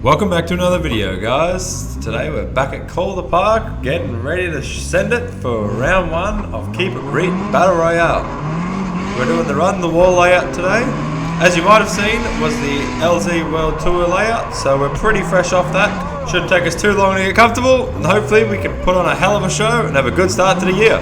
Welcome back to another video, guys. Today we're back at Calder Park getting ready to send it for round one of Keep It Reet Battle Royale. We're doing the Run the Wall layout today. As you might have seen, was the LZ World Tour layout, so we're pretty fresh off that. Shouldn't take us too long to get comfortable, and hopefully we can put on a hell of a show and have a good start to the year.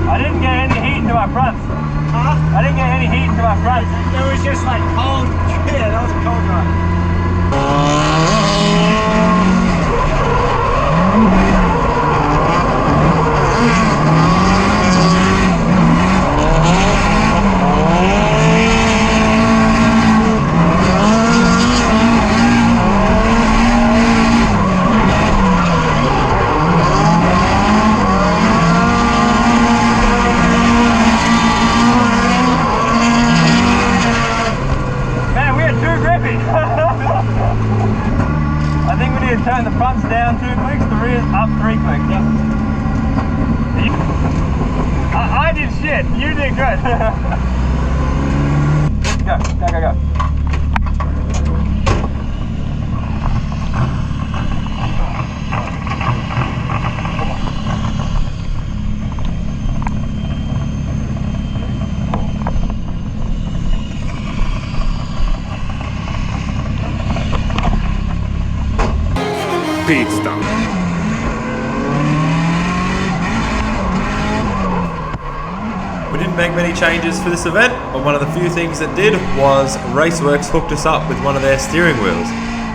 I didn't get any heat into my front. It was just like cold. Yeah, that was a cold run. I think we need to turn the fronts down 2 clicks, the rears up 3 clicks. Yep. I did shit. You did good. Go. Pit stop. We didn't make many changes for this event, but one of the few things that did was Raceworks hooked us up with one of their steering wheels.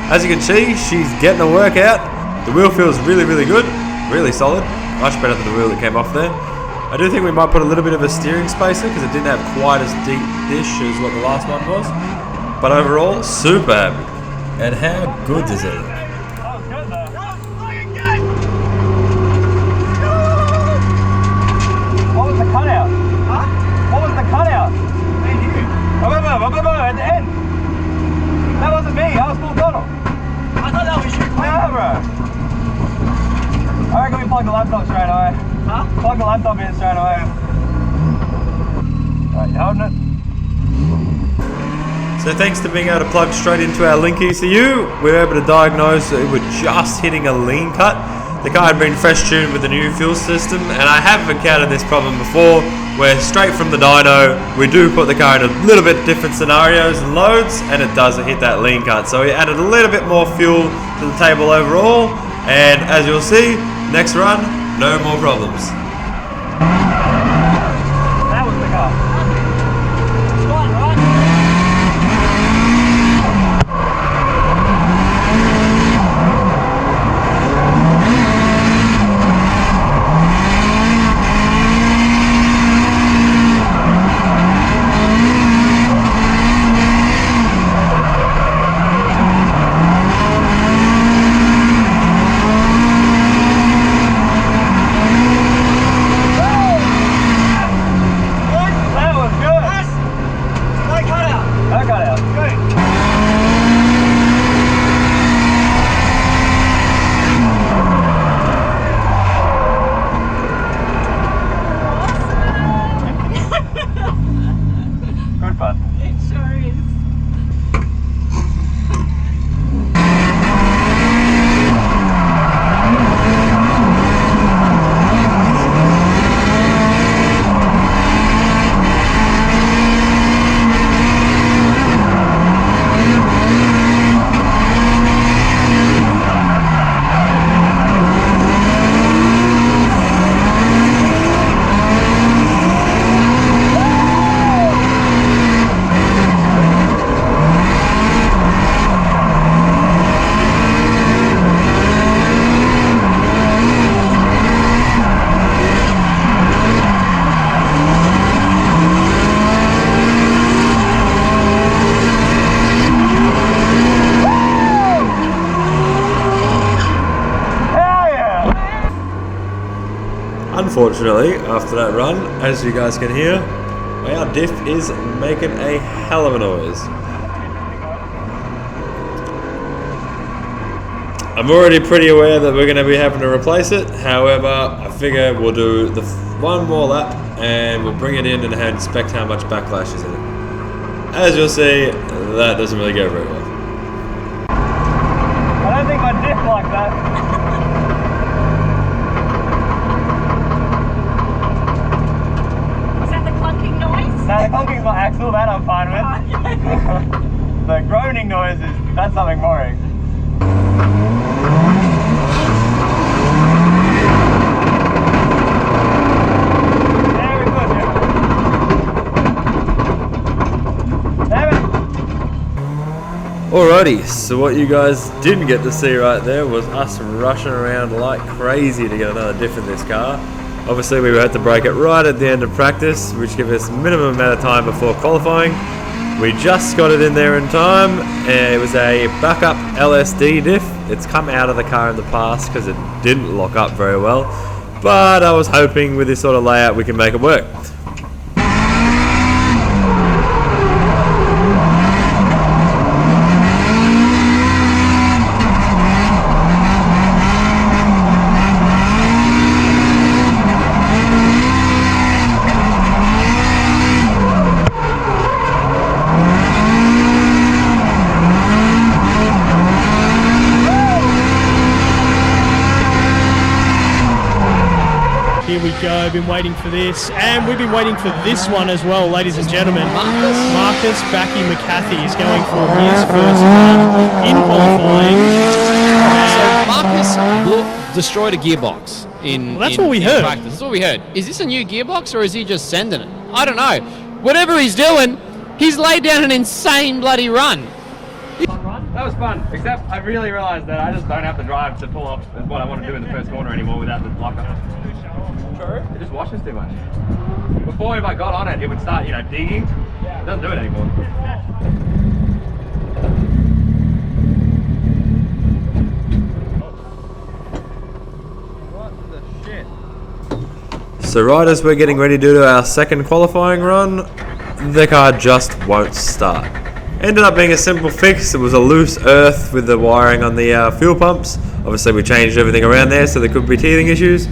As you can see, she's getting a workout. The wheel feels really good, really solid, much better than the wheel that came off there. I do think we might put a little bit of a steering spacer because it didn't have quite as deep dish as what the last one was. But overall, super happy. And how good is it? At the end. That wasn't me, I was full throttle. I thought that was you. No, bro. I reckon we plug the laptop straight away. Huh? Plug the laptop in straight away. Alright, you holding it? So thanks to being able to plug straight into our link ECU, we were able to diagnose that we were just hitting a lean cut. The car had been fresh tuned with the new fuel system, and I have encountered this problem before, where straight from the dyno, we do put the car in a little bit different scenarios and loads, and it does hit that lean cut. So we added a little bit more fuel to the table overall, and as you'll see, next run, no more problems. That was the car. unfortunately, after that run, as you guys can hear, our diff is making a hell of a noise. I'm already pretty aware that we're going to be having to replace it. However, I figure we'll do the one more lap and we'll bring it in and inspect how much backlash is in it. As you'll see, that doesn't really go very well. I don't think my diff like that. Is that the clunking noise? No, the clunking's my axle, that I'm fine with. The groaning noise that's something boring. Alrighty, so what you guys didn't get to see right there was us rushing around like crazy to get another diff in this car. Obviously we had to break it right at the end of practice, which gave us minimum amount of time before qualifying. We just got it in there in time. It was a backup LSD diff. It's come out of the car in the past because it didn't lock up very well, but I was hoping with this sort of layout we can make it work. Here we go, been waiting for this, and we've been waiting for this one as well, ladies and gentlemen. Marcus Backy McCarthy is going for his first run in qualifying. So Marcus destroyed a gearbox in Well, that's what we heard. practice. That's what we heard. Is this a new gearbox or is he just sending it? I don't know. Whatever he's doing, he's laid down an insane bloody run. That was fun, except I really realised that I just don't have to drive to pull off what I want to do in the first corner anymore without the lockup. True. It just washes too much. Before, if I got on it, it would start, digging. It doesn't do it anymore. What the shit? So right as we're getting ready to do our second qualifying run, the car just won't start. Ended up being a simple fix. It was a loose earth with the wiring on the fuel pumps. Obviously we changed everything around there so there could be teething issues.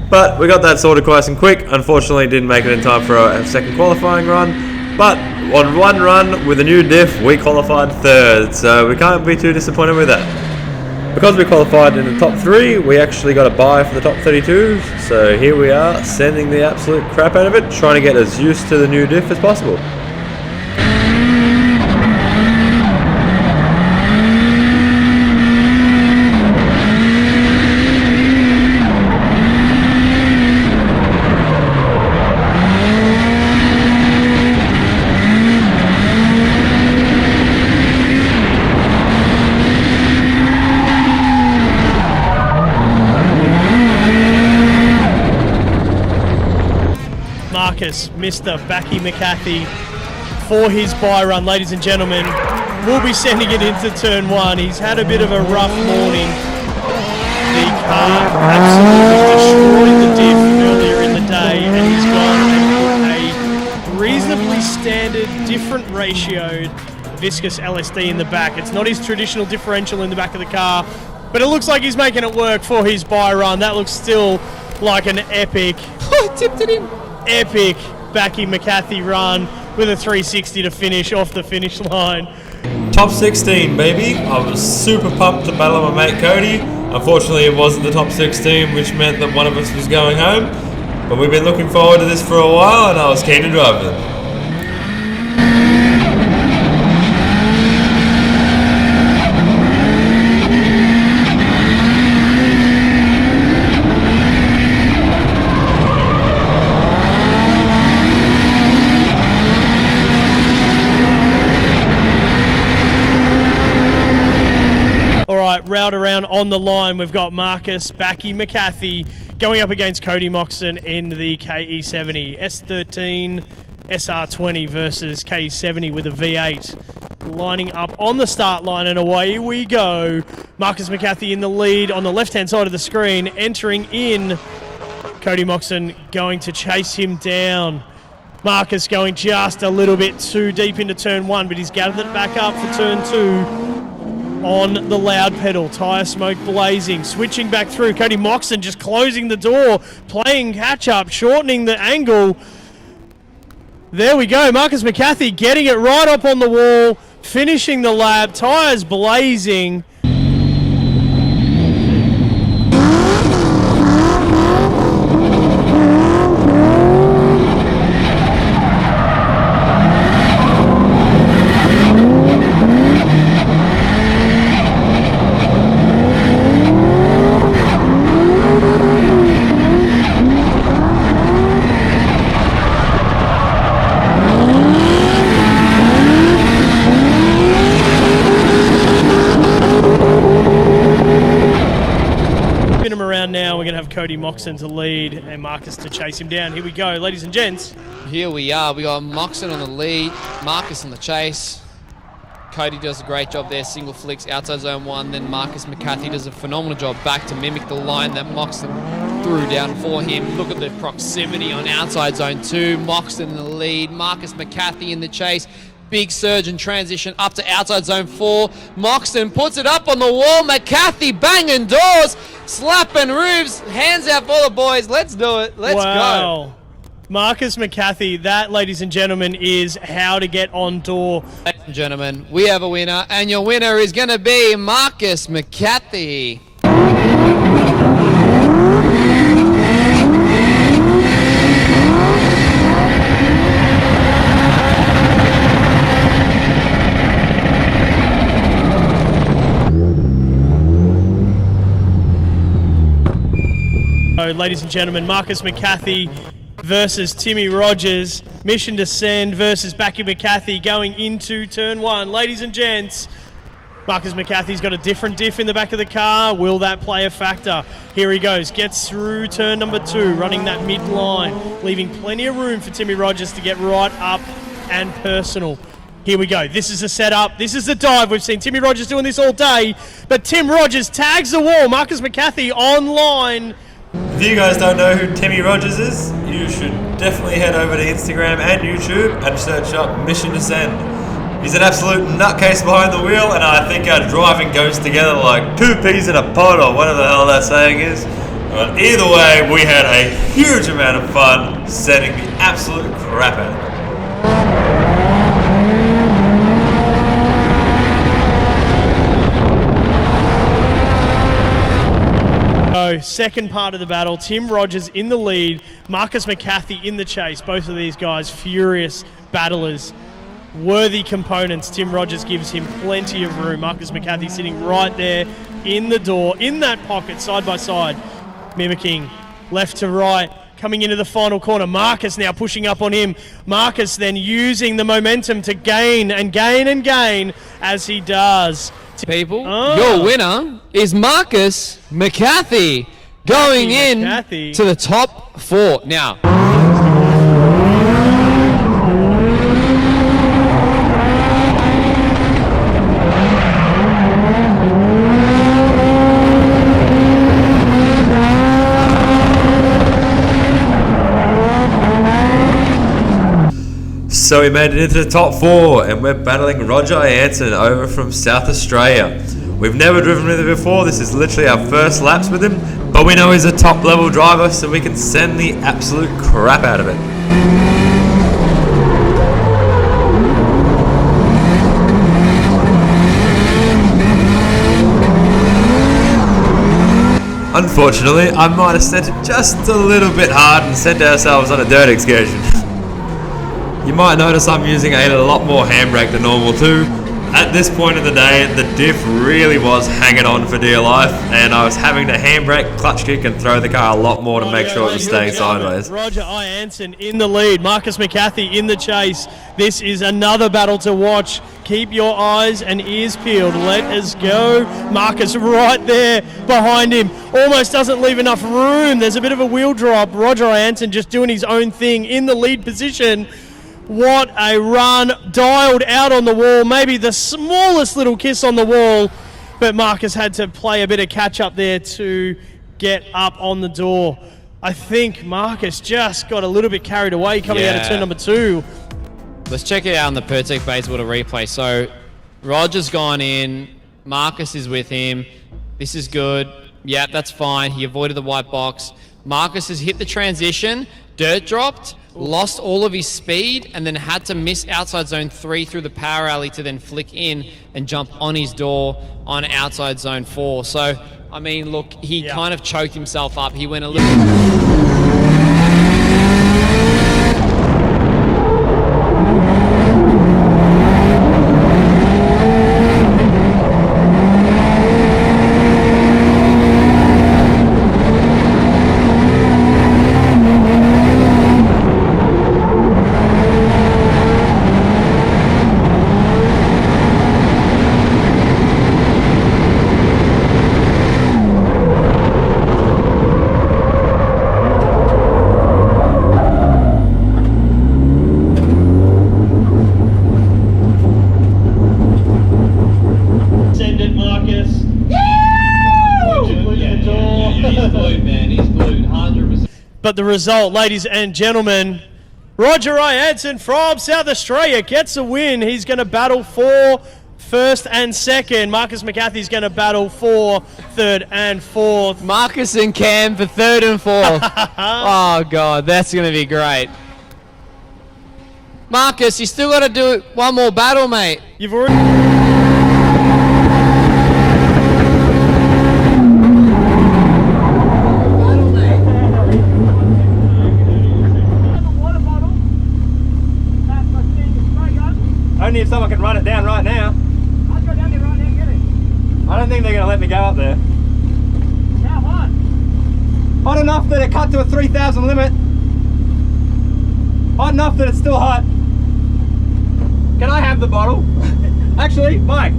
But we got that sorted quite and quick. Unfortunately didn't make it in time for our second qualifying run. But on one run with a new diff, we qualified third. So we can't be too disappointed with that. Because we qualified in the top 3, we actually got a bye for the top 32. So here we are, sending the absolute crap out of it, trying to get as used to the new diff as possible. Mr. Backy McCarthy for his bye run, ladies and gentlemen. We'll be sending it into turn 1. He's had a bit of a rough morning. The car absolutely destroyed the diff earlier in the day, and he's gone and put a reasonably standard, different ratioed viscous LSD in the back. It's not his traditional differential in the back of the car, but it looks like he's making it work for his bye run. That looks still like an epic, tipped it in, epic Backy McCarthy run with a 360 to finish off the finish line. Top 16, baby. I was super pumped to battle my mate Cody. Unfortunately, it wasn't the top 16, which meant that one of us was going home. But we've been looking forward to this for a while, and I was keen to drive them. Route around on the line, we've got Marcus Backy McCarthy going up against Cody Moxon in the KE70. S13 SR20 versus KE70 with a V8. Lining up on the start line, and away we go. Marcus McCarthy in the lead on the left-hand side of the screen, entering in Cody Moxon going to chase him down. Marcus going just a little bit too deep into turn 1, but he's gathered it back up for turn 2 on the loud pedal. Tyre smoke blazing, switching back through. Cody Moxon just closing the door, playing catch up, shortening the angle. There we go. Marcus McCarthy getting it right up on the wall, finishing the lap. Tyres blazing. Now we're going to have Cody Moxon to lead and Marcus to chase him down. Here we go, ladies and gents. Here we are. We got Moxon on the lead, Marcus on the chase. Cody does a great job there, single flicks outside zone 1. Then Marcus McCarthy does a phenomenal job back to mimic the line that Moxon threw down for him. Look at the proximity on outside zone 2. Moxon in the lead, Marcus McCarthy in the chase. Big surge and transition up to outside zone 4. Moxon puts it up on the wall. McCarthy banging doors, slapping roofs. Hands out for the boys. Let's do it. Let's go. Marcus McCarthy, that, ladies and gentlemen, is how to get on door. Ladies and gentlemen, we have a winner, and your winner is going to be Marcus McCarthy. Ladies and gentlemen, Marcus McCarthy versus Timmy Rogers. Mission to Send versus Becky McCarthy going into turn 1. Ladies and gents, Marcus McCarthy's got a different diff in the back of the car. Will that play a factor? Here he goes. Gets through turn number 2, running that mid-line, leaving plenty of room for Timmy Rogers to get right up and personal. Here we go. This is the setup. This is the dive. We've seen Timmy Rogers doing this all day, but Tim Rogers tags the wall. Marcus McCarthy online. If you guys don't know who Timmy Rogers is, you should definitely head over to Instagram and YouTube and search up Mission to Send. He's an absolute nutcase behind the wheel, and I think our driving goes together like 2 peas in a pod, or whatever the hell that saying is. But either way, we had a huge amount of fun sending the absolute crap out of it. Second part of the battle, Tim Rogers in the lead, Marcus McCarthy in the chase. Both of these guys furious battlers, worthy components. Tim Rogers gives him plenty of room. Marcus McCarthy sitting right there in the door, in that pocket, side by side, mimicking left to right, coming into the final corner. Marcus now pushing up on him. Marcus then using the momentum to gain and gain and gain as he does. People, your winner is Marcus McCarthy going in to the top 4. Now, So we made it into the top 4, and we're battling Roger Anson over from South Australia. We've never driven with him before. This is literally our first laps with him, but we know he's a top level driver, so we can send the absolute crap out of it. Unfortunately, I might have sent it just a little bit hard and sent ourselves on a dirt excursion. You might notice I'm using a lot more handbrake than normal too. At this point of the day, the diff really was hanging on for dear life, and I was having to handbrake, clutch kick, and throw the car a lot more to make sure it was staying sideways. Roger I. Anson in the lead, Marcus McCarthy in the chase. This is another battle to watch. Keep your eyes and ears peeled. Let us go. Marcus right there behind him. Almost doesn't leave enough room. There's a bit of a wheel drop. Roger I. Anson just doing his own thing in the lead position. What a run, dialed out on the wall, maybe the smallest little kiss on the wall, but Marcus had to play a bit of catch up there to get up on the door. I think Marcus just got a little bit carried away coming out of turn number 2. Let's check it out on the Pertec base with a replay. So Roger's gone in. Marcus is with him. This is good. Yeah, that's fine. He avoided the white box. Marcus has hit the transition, dirt dropped, lost all of his speed, and then had to miss outside zone 3 through the power alley to then flick in and jump on his door on outside zone 4. So, I mean, look, he kind of choked himself up. He went a little... But the result, ladies and gentlemen, Roger Jansen from South Australia gets a win. He's going to battle for first and second. Marcus McCarthy's going to battle for third and fourth. Marcus and Cam for third and fourth. Oh, God, that's going to be great. Marcus, you still got to do one more battle, mate. You've already... Only if someone can run it down right now. I'll go down there right now and get it. I don't think they're going to let me go up there. How hot? Hot enough that it cut to a 3,000 limit. Hot enough that it's still hot. Can I have the bottle? Actually, Mike,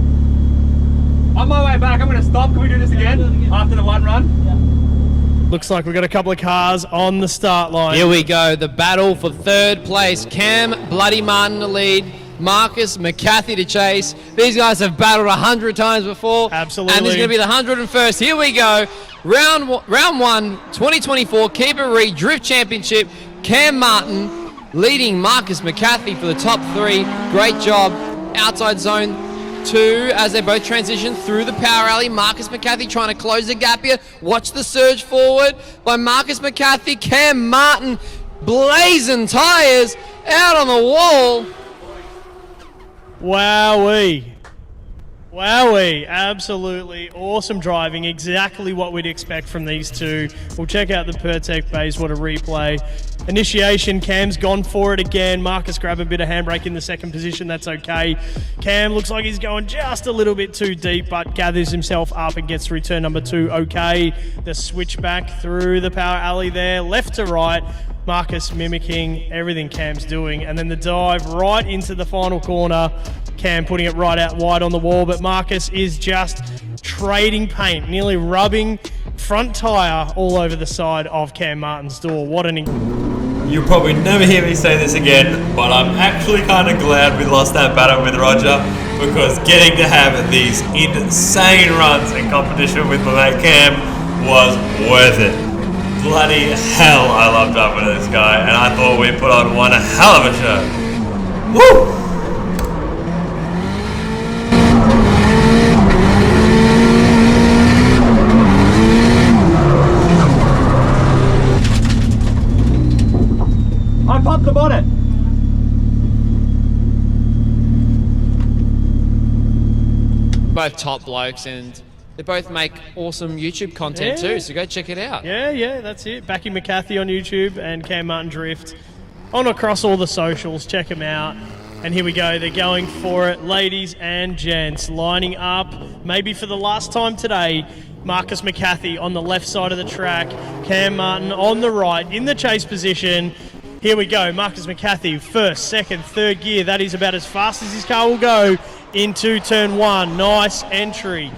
on my way back, I'm going to stop. Can we do this again after the one run? Looks like we've got a couple of cars on the start line. Here we go, the battle for third place. Cam Bloody Martin to lead. Marcus McCarthy to chase. These guys have battled 100 times before. Absolutely. And this is going to be the 101st. Here we go. Round 1, 2024 Keeper Reed Drift Championship. Cam Martin leading Marcus McCarthy for the top 3. Great job. Outside zone 2 as they both transition through the power alley. Marcus McCarthy trying to close the gap here. Watch the surge forward by Marcus McCarthy. Cam Martin blazing tyres out on the wall. Wowee. Wowee. Absolutely awesome driving. Exactly what we'd expect from these two. We'll check out the Pertec base. What a replay. Initiation, Cam's gone for it again. Marcus grabbed a bit of handbrake in the second position. That's okay. Cam looks like he's going just a little bit too deep, but gathers himself up and gets through turn number 2. Okay. The switch back through the power alley there, left to right. Marcus mimicking everything Cam's doing, and then the dive right into the final corner. Cam putting it right out wide on the wall, but Marcus is just trading paint, nearly rubbing front tyre all over the side of Cam Martin's door. What an... You'll probably never hear me say this again, but I'm actually kind of glad we lost that battle with Roger, because getting to have these insane runs in competition with my mate Cam was worth it. Bloody hell, I love driving with this guy, and I thought we put on one hell of a show. Woo! I popped the bonnet. Both top blokes, and they both make awesome YouTube content too, so go check it out. Yeah, that's it. Becky McCarthy on YouTube and Cam Martin Drift on across all the socials. Check them out. And here we go. They're going for it, ladies and gents. Lining up, maybe for the last time today. Marcus McCarthy on the left side of the track. Cam Martin on the right in the chase position. Here we go. Marcus McCarthy, first, second, third gear. That is about as fast as his car will go into turn 1. Nice entry.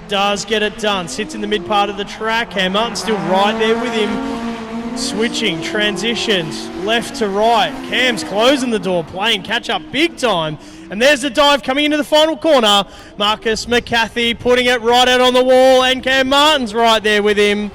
Does get it done. Sits in the mid part of the track. Cam Martin still right there with him. Switching, transitions, left to right. Cam's closing the door, playing catch up big time. And there's the dive coming into the final corner. Marcus McCarthy putting it right out on the wall, and Cam Martin's right there with him.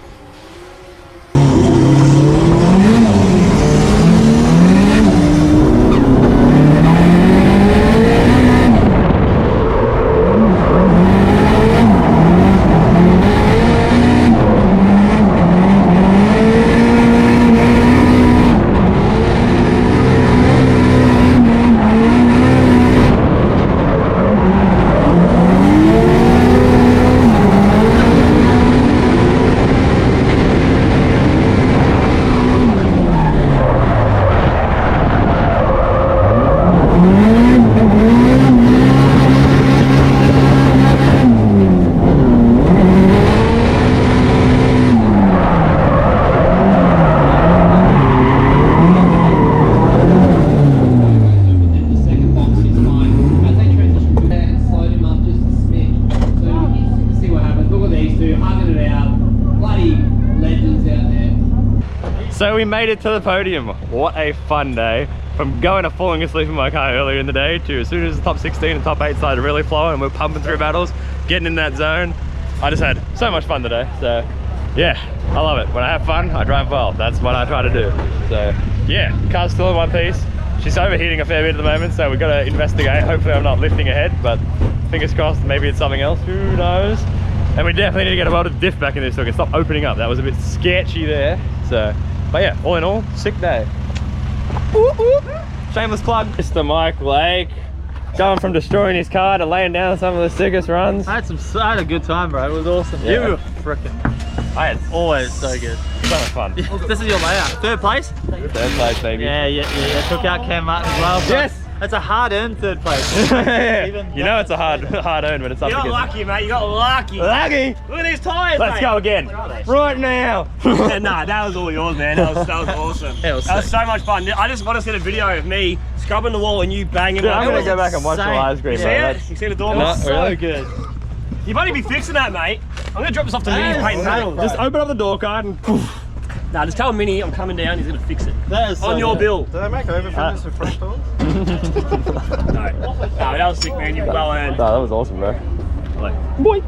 So we made it to the podium. What a fun day. From going to falling asleep in my car earlier in the day to as soon as the top 16 and top 8 started really flowing and we're pumping through battles, getting in that zone. I just had so much fun today. So yeah, I love it. When I have fun, I drive well. That's what I try to do. So yeah, car's still in one piece. She's overheating a fair bit at the moment, so we've got to investigate. Hopefully I'm not lifting her head, but fingers crossed, maybe it's something else. Who knows? And we definitely need to get a welded diff back in this so it can stop opening up. That was a bit sketchy there. So, but yeah, all in all, sick day. Whoop, whoop. Shameless plug. Mr. Mike Lake, going from destroying his car to laying down some of the sickest runs. I had a good time, bro. It was awesome. Yeah. You were frickin' I had always so good. so much fun. This is your layout. Third place? Third place, baby. Yeah. Took out Cam Martin as well. Yes. That's a hard-earned third place. You know it's a hard earned when it's up You got against. lucky, mate. You got lucky. Lucky. Look at these tyres, Let's mate. go again. Right now. Nah, that was all yours, man. That was awesome. It was That was sick. so much fun. I just want to see a video of me scrubbing the wall and you banging. Dude, I'm my gonna go back and watch the insane. live stream. You see bro. it? You see the door? No, So really? good. You might be fixing that, mate. I'm gonna drop this off to Minnie and paint panels. Just open up the door card and poof. Nah, just tell Minnie I'm coming down. He's gonna fix it. That is so On your good. bill. Do they make overfillers with front doors? No, that was sick, man. You well earned. No, that was awesome, bro. Boy.